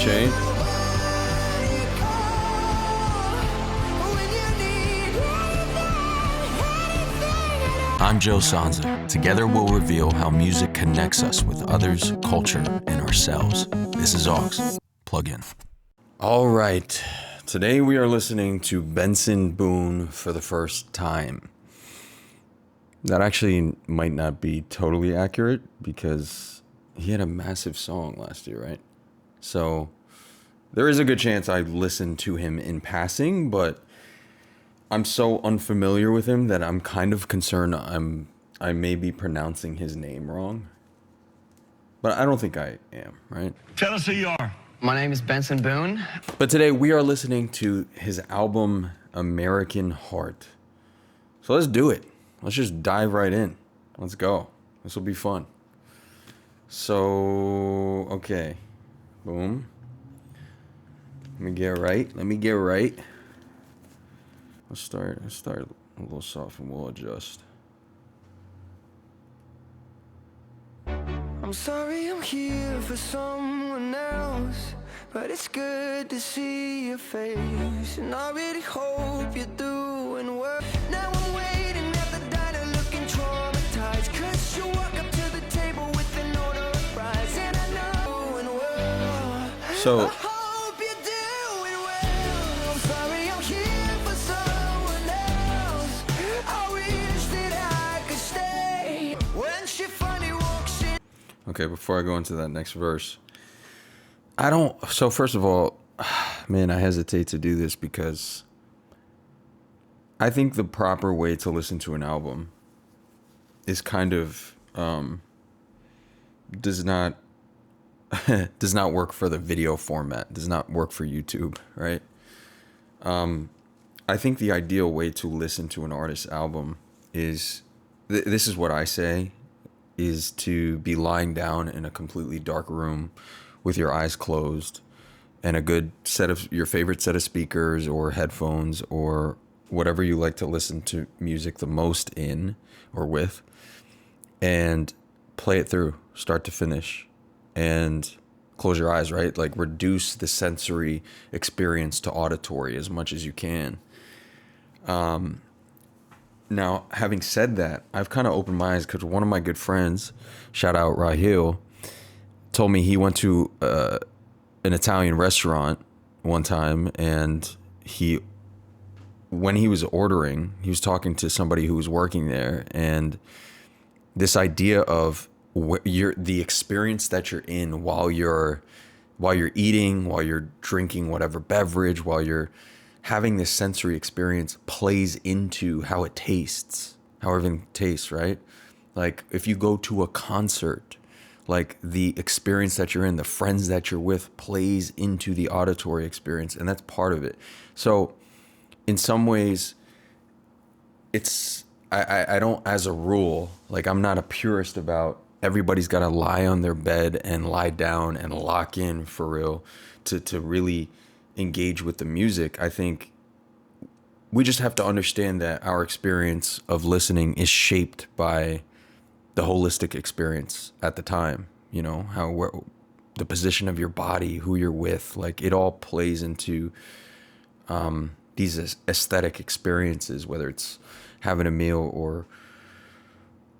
chain. I'm Joe Sonza. Together we'll reveal how music connects us with others, culture, and ourselves. This is Aux. Plug in. All right. Today we are listening to Benson Boone for the first time. That actually might not be totally accurate because he had a massive song last year, right? So there is a good chance I listened to him in passing, but I'm so unfamiliar with him that I'm kind of concerned I may be pronouncing his name wrong. But I don't think I am, right? Tell us who you are. My name is Benson Boone. But today we are listening to his album American Heart. So let's do it. Let's just dive right in. Let's go. This will be fun. So, okay. Boom. Let me get right. Let's start a little soft and we'll adjust. I'm sorry I'm here for someone else, but it's good to see your face, and I really hope you're doing well. Now I'm waiting at the diner looking traumatized, 'cause you walk up to the table with an order of fries, and I know you're doing well. So okay, before I go into that next verse, so first of all, man, I hesitate to do this because I think the proper way to listen to an album is kind of, does not work for the video format, does not work for YouTube, right? I think the ideal way to listen to an artist's album is, this is what I say, is to be lying down in a completely dark room with your eyes closed and a good set of your favorite set of speakers or headphones or whatever you like to listen to music the most in or with, and play it through start to finish and close your eyes, right? Like reduce the sensory experience to auditory as much as you can. Now, having said that, I've kind of opened my eyes because one of my good friends, shout out Rahil, told me he went to an Italian restaurant one time, and when he was ordering, he was talking to somebody who was working there, and this idea of the experience that you're in while you're eating, while you're drinking whatever beverage, while you're having this sensory experience plays into how it tastes, how everything tastes, right? Like if you go to a concert, like the experience that you're in, the friends that you're with plays into the auditory experience, and that's part of it. So in some ways, I don't, as a rule, like I'm not a purist about everybody's got to lie on their bed and lie down and lock in for real to really engage with the music. I think we just have to understand that our experience of listening is shaped by the holistic experience at the time, you know, the position of your body, who you're with, like it all plays into these aesthetic experiences, whether it's having a meal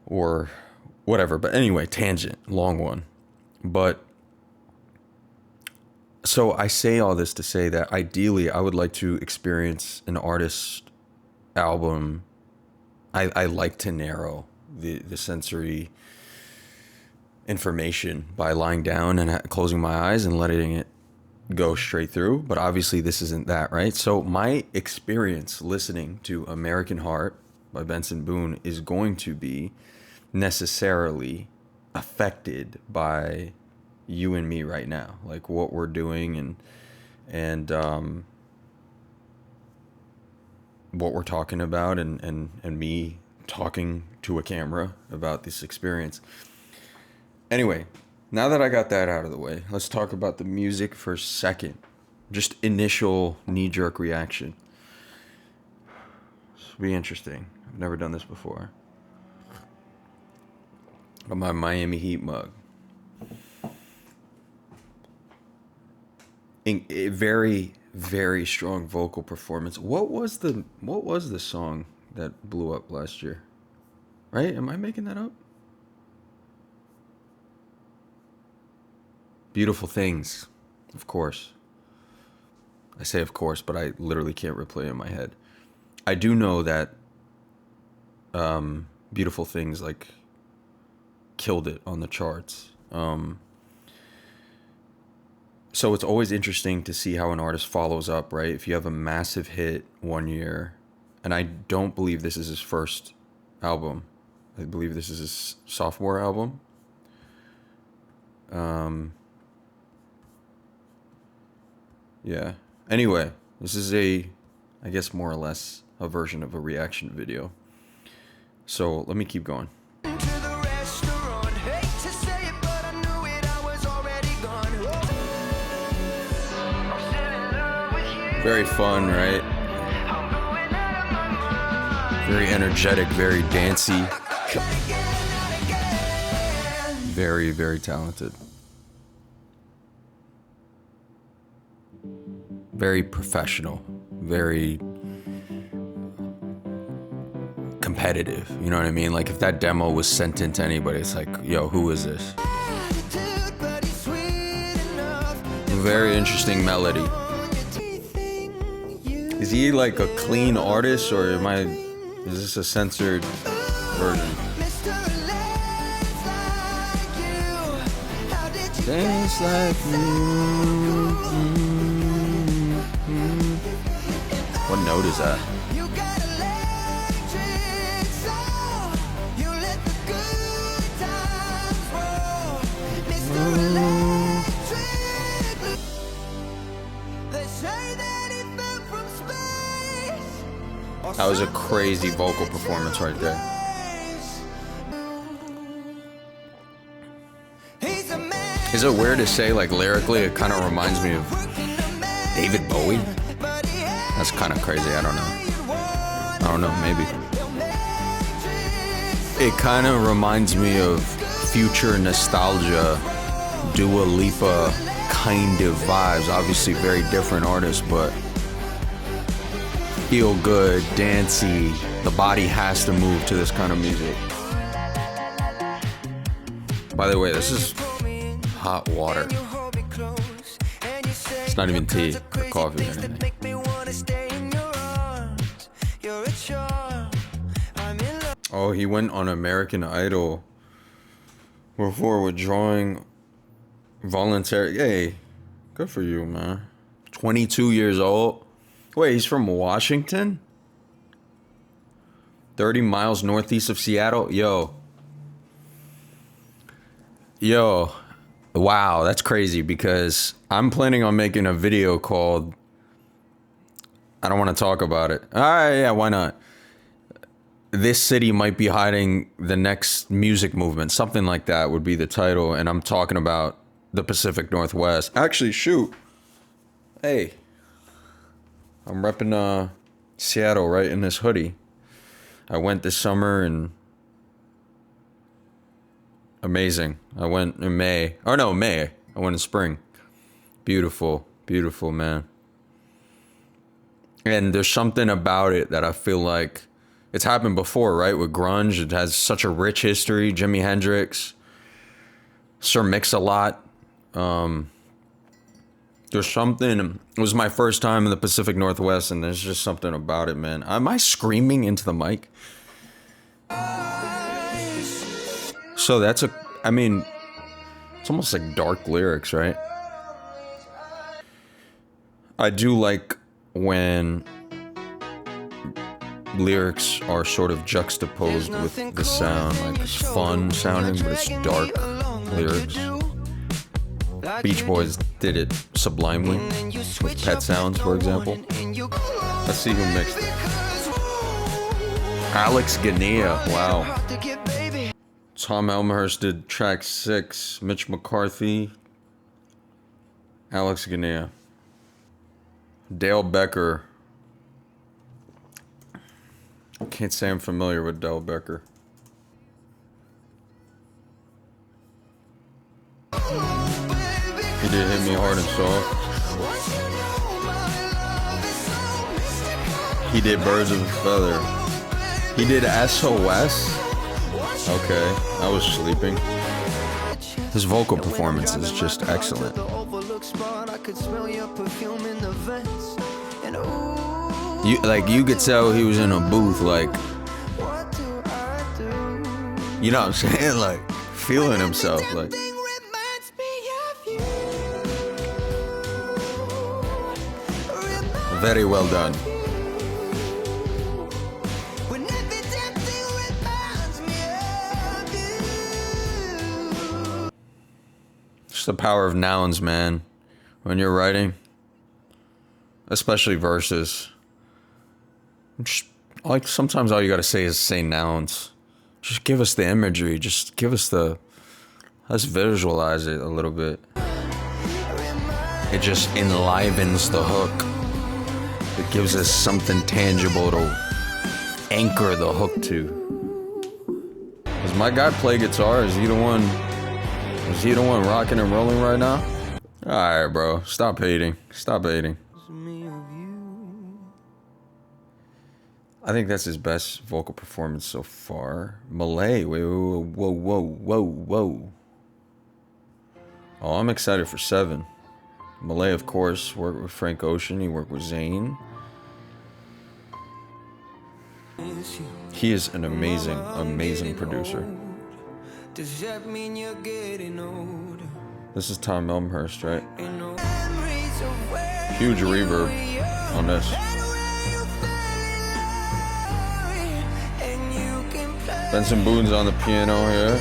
or whatever. But anyway, tangent, long one. But so I say all this to say that ideally I would like to experience an artist's album. I like to narrow the sensory information by lying down and closing my eyes and letting it go straight through. But obviously this isn't that, right? So my experience listening to American Heart by Benson Boone is going to be necessarily affected by you and me right now, like what we're doing and what we're talking about and me talking to a camera about this experience. Anyway, now that I got that out of the way, let's talk about the music for a second. Just initial knee-jerk reaction. This will be interesting. I've never done this before. Got my Miami Heat mug. a very, very strong vocal performance. What was the song that blew up last year? Right? Am I making that up? Beautiful Things, of course. I say of course, but I literally can't replay it in my head. I do know that Beautiful Things like killed it on the charts. So it's always interesting to see how an artist follows up, right? If you have a massive hit one year, and I don't believe this is his first album. I believe this is his sophomore album. Yeah. Anyway, this is I guess more or less a version of a reaction video. So let me keep going. Very fun, right? Very energetic, very dancey. Very, very talented. Very professional. Very competitive. You know what I mean? Like if that demo was sent in to anybody, it's like, yo, who is this? Very interesting melody. Is he like a clean artist, or is this a censored version? Dance like you. What note is that? That was a crazy vocal performance right there. Is it weird to say, like, lyrically, it kind of reminds me of David Bowie? That's kind of crazy. I don't know, maybe. It kind of reminds me of future nostalgia, Dua Lipa kind of vibes. Obviously, very different artists, but feel good, dancey. The body has to move to this kind of music. By the way, this is hot water. It's not even tea or coffee or anything. Oh, he went on American Idol before withdrawing voluntarily. Hey, good for you, man. 22 years old. Wait, he's from Washington? 30 miles northeast of Seattle? Yo. Wow, that's crazy, because I'm planning on making a video called, I don't want to talk about it. All right, yeah, why not? This city might be hiding the next music movement. Something like that would be the title. And I'm talking about the Pacific Northwest. Actually, shoot. Hey. I'm repping Seattle right in this hoodie. I went this summer and amazing. I went in May. Oh no, May. I went in spring. Beautiful, beautiful, man. And there's something about it that I feel like it's happened before, right? With grunge, it has such a rich history. Jimi Hendrix, Sir Mix-a-Lot. There's something, it was my first time in the Pacific Northwest, and there's just something about it, man. Am I screaming into the mic? So that's it's almost like dark lyrics, right? I do like when lyrics are sort of juxtaposed with the sound. Like, it's fun sounding, but it's dark lyrics. Beach Boys did it sublimely with Pet Sounds, for example. Let's see who mixed it. Alex Ghenea, wow. Tom Elmhurst did track 6. Mitch McCarthy. Alex Ghenea. Dale Becker. Can't say I'm familiar with Dale Becker. He did Hit Me Hard and Soft. He did Birds of a Feather. He did SOS. Okay, I was sleeping. His vocal performance is just excellent. You could tell he was in a booth, like, you know what I'm saying, like feeling himself, like. Very well done. Just the power of nouns, man. When you're writing, especially verses. Just, like, sometimes all you gotta say is say nouns. Just give us the imagery. Just give us let's visualize it a little bit. It just enlivens the hook. It gives us something tangible to anchor the hook to. Does my guy play guitar? Is he the one rocking and rolling right now? Alright, bro. Stop hating. Stop hating. I think that's his best vocal performance so far. Malay. Wait, whoa. Oh, I'm excited for 7. Malay, of course, worked with Frank Ocean. He worked with Zayn. He is an amazing producer. This is Tom Elmhurst, right? Huge reverb on this. Benson Boone's on the piano here.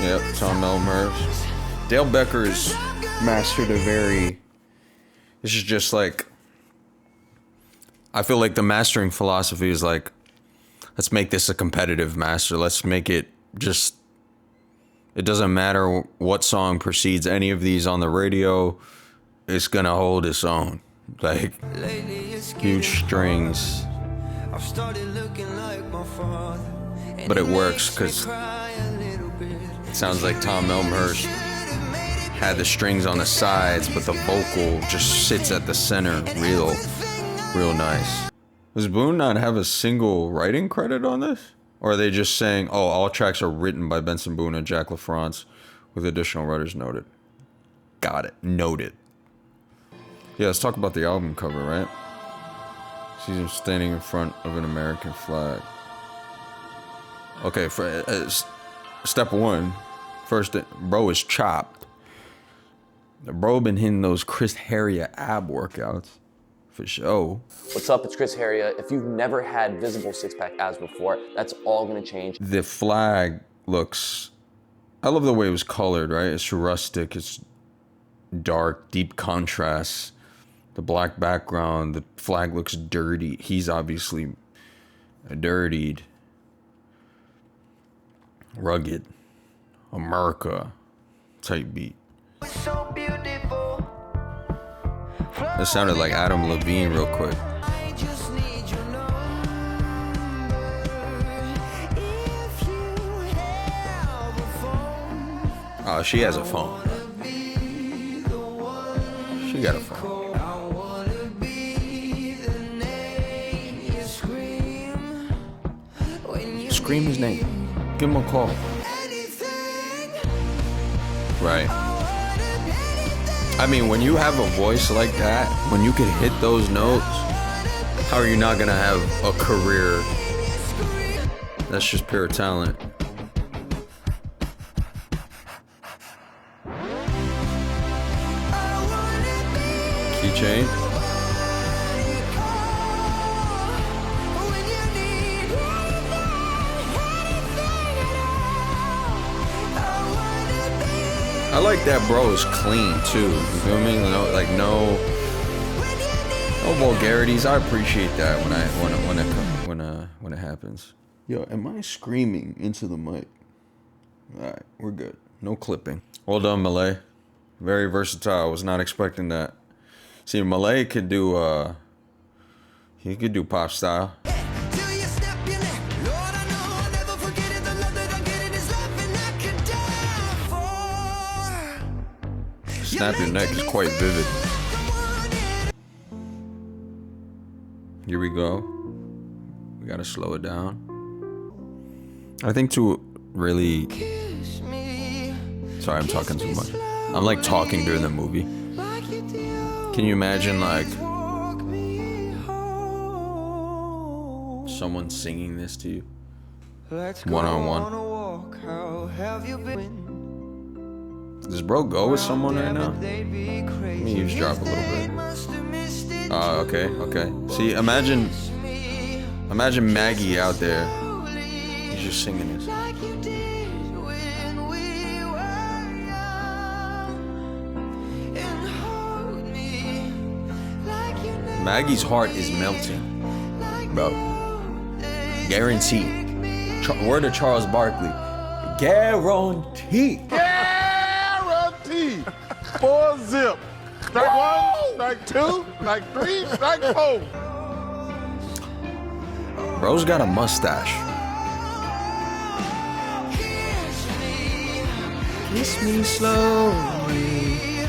Yep, Tom Elmhurst. Dale Becker has mastered a very... This is just like... I feel like the mastering philosophy is like, let's make this a competitive master. Let's make it just... It doesn't matter what song precedes any of these on the radio. It's gonna hold its own. Like, huge strings. But it works because it sounds like Tom Elmhurst had the strings on the sides, but the vocal just sits at the center. Real nice. Does Boone not have a single writing credit on this? Or are they just saying, oh, all tracks are written by Benson Boone and Jack LaFrance with additional writers noted? Got it. Noted. Yeah, let's talk about the album cover, right? Sees him standing in front of an American flag. Okay, for step 1, first, bro is chopped. The bro been hitting those Chris Heria ab workouts. For sure. What's up, it's Chris Heria. If you've never had visible six-pack abs before, that's all gonna change. The flag looks, I love the way it was colored, right? It's rustic, it's dark, deep contrast. The black background, the flag looks dirty. He's obviously dirtied. Rugged. America type beat. So beautiful. It sounded like Adam Levine real quick. I just need your number. If you have a phone, Oh, she has a phone. be the one She got a phone. I wanna be the name you scream when you Scream his name. Give him a call. anything. Right. I mean, when you have a voice like that, when you can hit those notes, how are you not gonna have a career? That's just pure talent. Keychain. I like that bro is clean too. You feel me? No vulgarities. I appreciate that when it happens. Yo, am I screaming into the mic? Alright, we're good. No clipping. Well done, Malay. Very versatile. I was not expecting that. See, Malay could do he could do pop style. Snap Your Neck is quite vivid. Here we go. We gotta slow it down. I think to really... Sorry, I'm talking too much. I'm like talking during the movie. Can you imagine like someone singing this to you? One-on-one. Does bro go with someone right now? Let me eavesdrop a little bit. Okay. See, imagine Maggie out there. He's just singing this. Maggie's heart is melting, bro. Guaranteed. Word of Charles Barkley. Guaranteed. Guaranteed. 4 zip. Strike 1, strike 2, strike 3, strike 4. Bro's got a mustache. Kiss me slowly.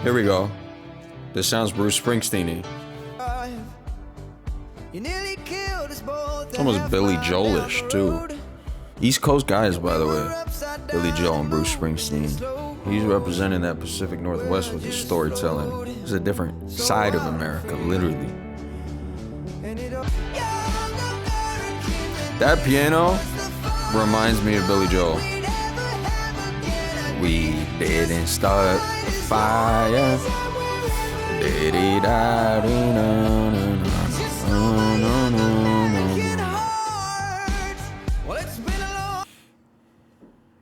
Here we go. This sounds Bruce Springsteen-y. It's almost Billy Joel-ish, too. East Coast guys, by the way. Billy Joel and Bruce Springsteen. He's representing that Pacific Northwest with his storytelling. It's a different side of America, literally. That piano reminds me of Billy Joel. We didn't start the fire.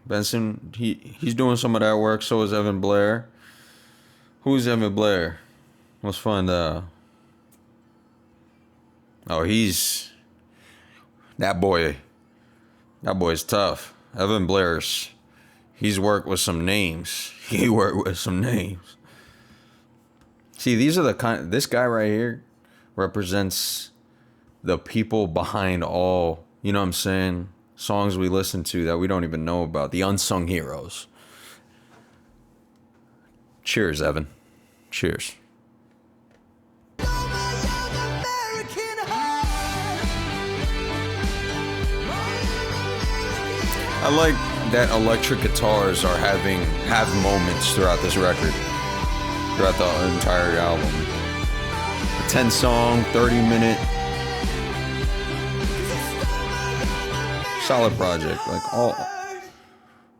Benson, he's doing some of that work. So is Evan Blair. Who's Evan Blair? Let's find out. Oh, he's that boy. That boy's tough. Evan Blair's. He's worked with some names. He worked with some names. See, these are the kind. This guy right here represents the people behind all. You know what I'm saying? Songs we listen to that we don't even know about. The unsung heroes. Cheers, Evan. Cheers. I like that electric guitars are have moments throughout this record, throughout the entire album. A 10-song, 30-minute, solid project. Like all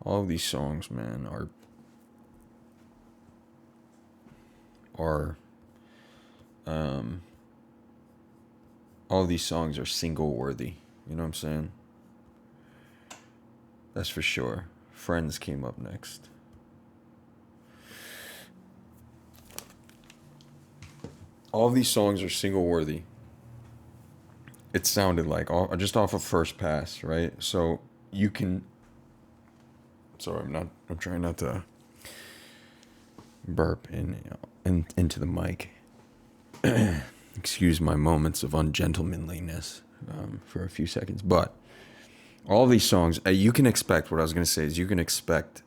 of these songs, man, are all of these songs are single worthy. You know what I'm saying? That's for sure. Friends came up next. All of these songs are single worthy. It sounded like just off of first pass, right? So you can. Sorry, I'm trying not to burp into the mic. Excuse my moments of ungentlemanliness for a few seconds, but. All these songs, you can expect, what I was going to say is you can expect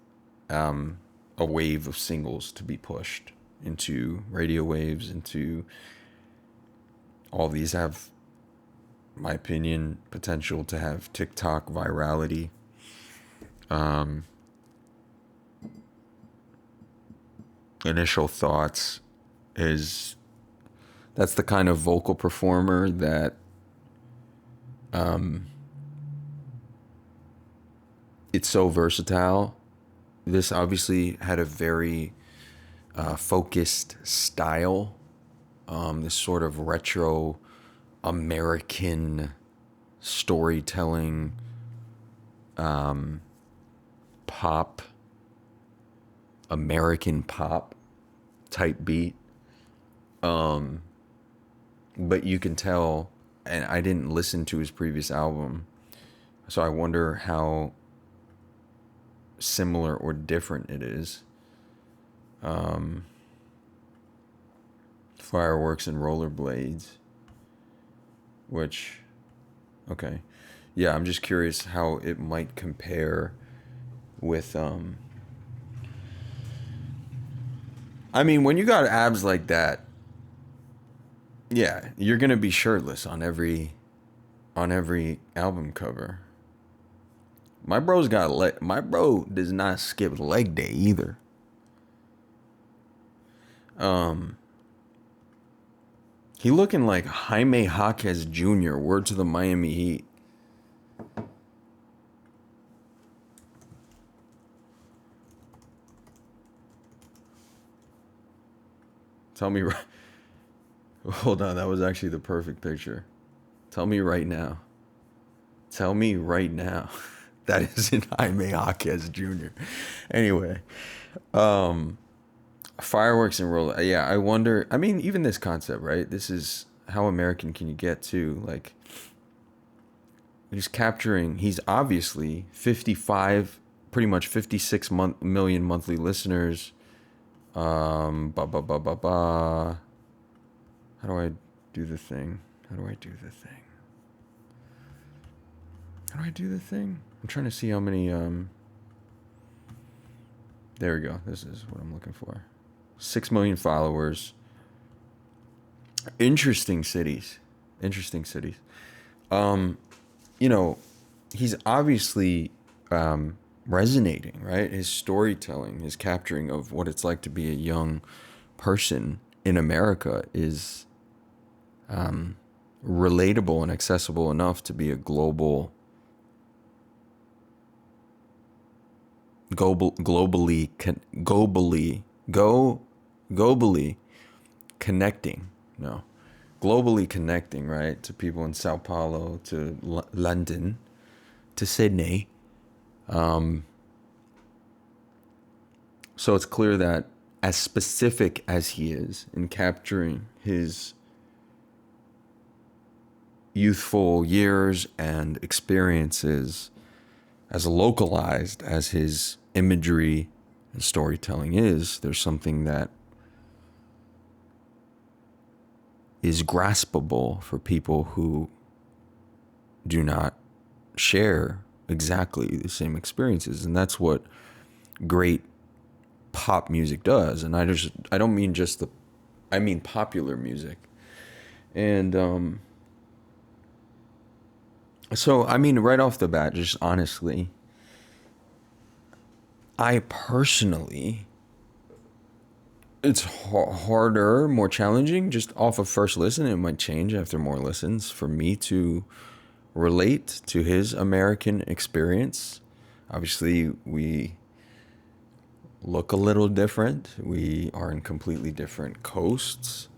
a wave of singles to be pushed into radio waves, into all these have, my opinion, potential to have TikTok virality. Initial Thoughts is, that's the kind of vocal performer that it's so versatile. This obviously had a very focused style. This sort of retro American storytelling, pop, American pop type beat. But you can tell, and I didn't listen to his previous album, so I wonder how similar or different it is. Fireworks and Rollerblades, which, okay, yeah, I'm just curious how it might compare with I mean, when you got abs like that, yeah, you're gonna be shirtless on every album cover. My bro's got leg. My bro does not skip leg day either. He looking like Jaime Jaquez Jr. Word to the Miami Heat. Tell me right. Hold on, that was actually the perfect picture. Tell me right now. Tell me right now. That isn't Jaime Jaquez Jr. Anyway, fireworks and roll. Yeah, I wonder. I mean, even this concept, right? This is how American can you get to? Like, he's capturing. He's obviously 55, pretty much 56 million monthly listeners. How do I do the thing? How do I do the thing? How do I do the thing? I'm trying to see how many, there we go. This is what I'm looking for. 6 million followers. Interesting cities. You know, he's obviously, resonating, right? His storytelling, his capturing of what it's like to be a young person in America is, relatable and accessible enough to be a globally connecting, right, to people in Sao Paulo, to London, to Sydney. So it's clear that as specific as he is in capturing his youthful years and experiences, as localized as his imagery and storytelling is, there's something that is graspable for people who do not share exactly the same experiences. And that's what great pop music does. And I don't mean I mean popular music. And so, I mean, right off the bat, just honestly, I personally, it's harder, more challenging, just off of first listen. It might change after more listens for me to relate to his American experience. Obviously, we look a little different. We are in completely different coasts.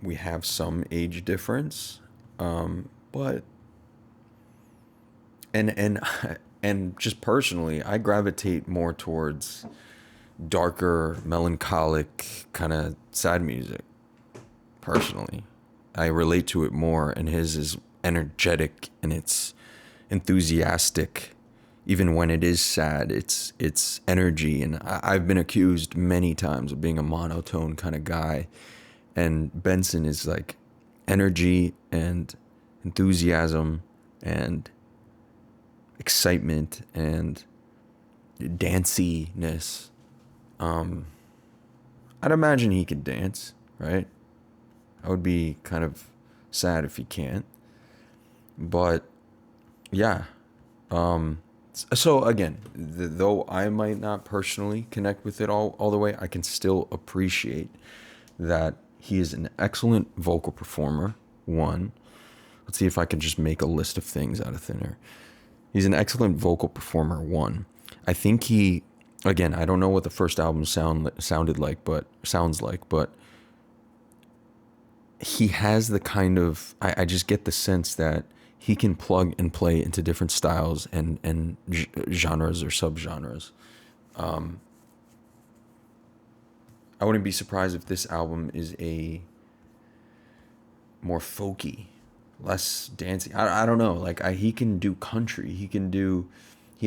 We have some age difference, but and just personally, I gravitate more towards darker, melancholic, kind of sad music. Personally, I relate to it more, and his is energetic and it's enthusiastic. Even when it is sad, it's energy. And I've been accused many times of being a monotone kind of guy. And Benson is like energy and enthusiasm and excitement and danciness. I'd imagine he could dance, right? I would be kind of sad if he can't. But yeah. So again, though I might not personally connect with it all the way, I can still appreciate that he is an excellent vocal performer. One, let's see if I can just make a list of things out of thin air. He's an excellent vocal performer. One, I think he, again, I don't know what the first album sounds like, but he has the kind of, I just get the sense that he can plug and play into different styles and genres or subgenres. I wouldn't be surprised if this album is a more folky, less dancey. I don't know. Like he can do country. He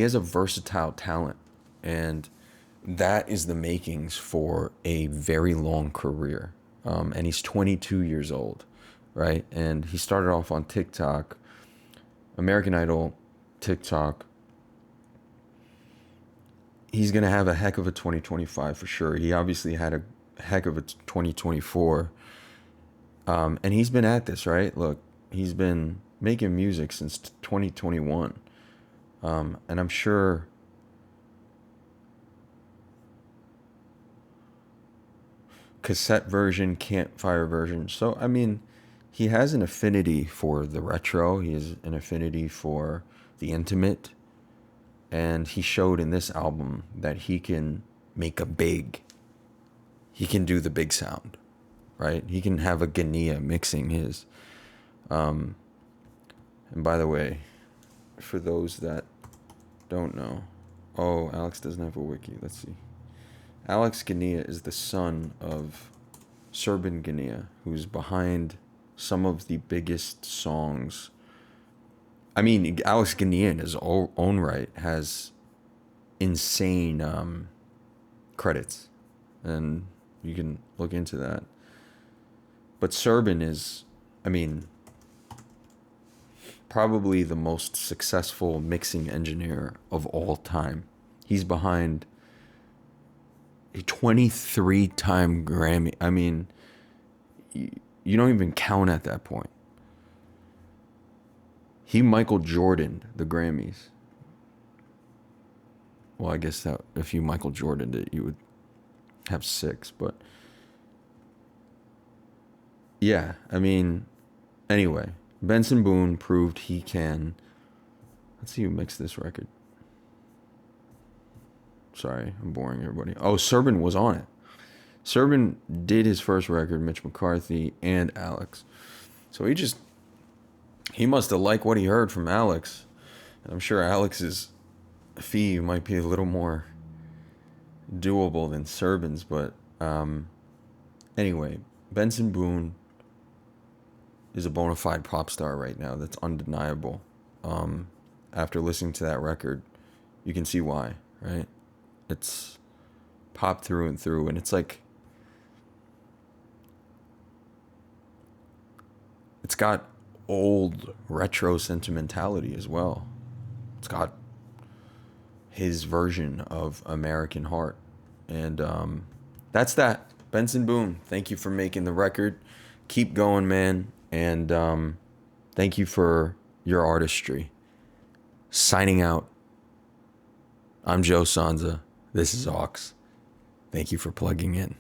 has a versatile talent, and that is the makings for a very long career. And he's 22 years old, right? And he started off on TikTok, American Idol, TikTok. he's going to have a heck of a 2025 for sure. He obviously had a heck of a 2024. And he's been at this, right? Look, he's been making music since 2021. And I'm sure cassette version, campfire version. So, I mean, he has an affinity for the retro. He has an affinity for the intimate. And he showed in this album that he can make he can do the big sound, right? He can have a Ghenea mixing his. And by the way, for those that don't know, Alex doesn't have a wiki. Let's see. Alex Ghenea is the son of Serban Ghenea, who's behind some of the biggest songs. I mean, Alex Ghenea in his own right has insane credits, and you can look into that. But Serban is, I mean, probably the most successful mixing engineer of all time. He's behind a 23-time Grammy. I mean, you don't even count at that point. He Michael Jordaned the Grammys. Well, I guess that if you Michael Jordaned it, you would have 6. But yeah, I mean, anyway, Benson Boone proved he can. Let's see who mixed this record. Sorry, I'm boring everybody. Serban was on it. Serban did his first record, Mitch McCarthy and Alex. So he must have liked what he heard from Alex. And I'm sure Alex's fee might be a little more doable than Serban's. But anyway, Benson Boone is a bona fide pop star right now. That's undeniable. After listening to that record, you can see why, right? It's pop through and through, and it's like it's got old retro sentimentality as well. It's got his version of American Heart, and that's that. Benson Boone, thank you for making the record. Keep going, man, and thank you for your artistry. Signing out. I'm Joe Sonza. This is Aux. Thank you for plugging in.